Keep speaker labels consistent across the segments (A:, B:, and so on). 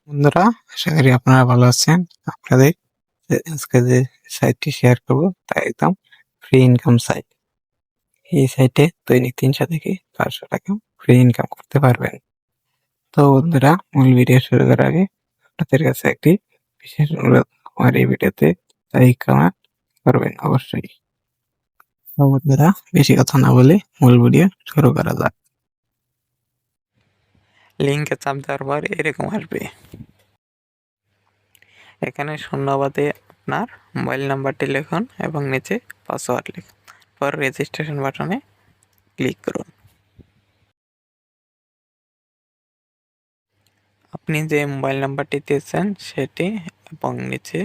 A: বন্ধুরা, আশা করি আপনারা ভালো আছেন। আপনাদের আজকে যে সাইটটি শেয়ার করব তা একদম ফ্রি ইনকাম সাইট। এই সাইটে দৈনিক 300 থেকে 500 টাকা ফ্রি ইনকাম করতে পারবেন। তো বন্ধুরা, মূল ভিডিও শুরু করার আগে আপনাদের কাছে একটি বিশেষ অনুরোধ, আমার এই ভিডিওতে লাইক কমেন্ট করবেন অবশ্যই। তো বন্ধুরা, বেশি কথা না বলে মূল ভিডিও শুরু করা যাক। লিঙ্কে চাপ দেওয়ার পর এরকম আসবে। এখানে শূন্যবাদে আপনার মোবাইল নাম্বারটি লিখুন এবং নিচে পাসওয়ার্ড লিখুন। পর রেজিস্ট্রেশন বাটনে ক্লিক করুন। আপনি যে মোবাইল নাম্বারটি দিয়েছেন সেটি এবং নিচে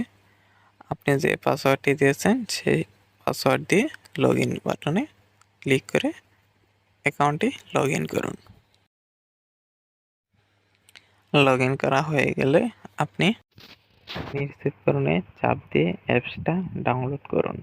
A: আপনি যে পাসওয়ার্ডটি দিয়েছেন সেই পাসওয়ার্ড দিয়ে লগ ইন বাটনে ক্লিক করে অ্যাকাউন্টটি লগ ইন করুন। লগ ইন করা হয়ে গেলে আপনি নিশ্চিতকরণে চাপ দিয়ে অ্যাপসটা ডাউনলোড করুন।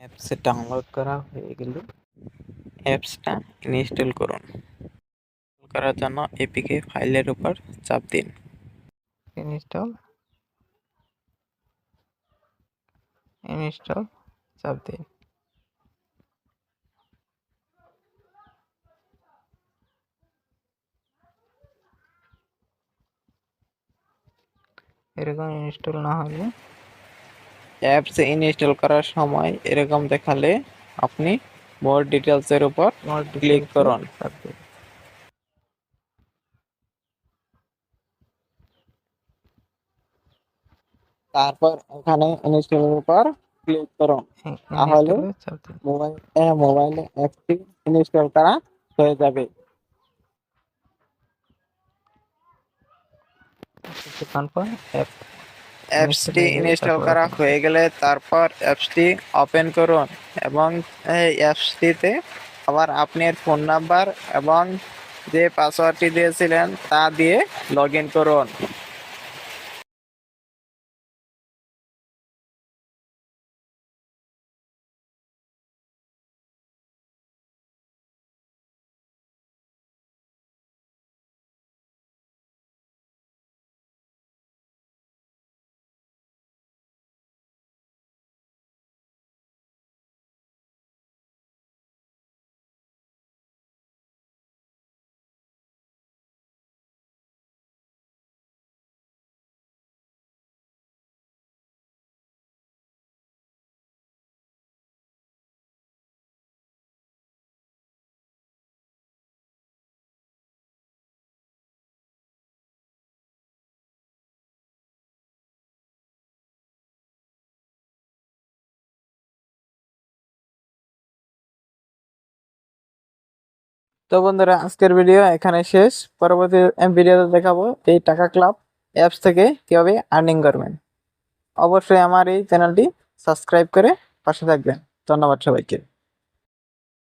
A: অ্যাপস ডাউনলোড করা হয়ে গেলে অ্যাপসটা ইনস্টল করুন। করার জন্য এপিকে ফাইলের উপর চাপ দিন। ইনস্টল চাপ দিন। এরকম ইনস্টল না হলে অ্যাপস ইনস্টল করার সময় এরকম দেখালে আপনি মোর ডিটেলস এর উপর ক্লিক করুন। তারপর এখানে ইনস্টল এর উপর ক্লিক করুন। তাহলে মোবাইলে অ্যাপটি ইনস্টল করা হয়ে যাবে। অ্যাপসটি ইনস্টল করা হয়ে গেলে তারপর অ্যাপসটি ওপেন করুন এবং এই অ্যাপসটিতে আবার আপনার ফোন নাম্বার এবং যে পাসওয়ার্ডটি দিয়েছিলেন তা দিয়ে লগ ইন করুন। তো বন্ধুরা, আজকের ভিডিও এখানে শেষ। পরবর্তী ভিডিওতে দেখাবো এই টাকা ক্লাব অ্যাপস থেকে কিভাবে আর্নিং করবেন। অবশ্যই আমার এই চ্যানেলটি সাবস্ক্রাইব করে পাশে থাকবেন। ধন্যবাদ সবাইকে।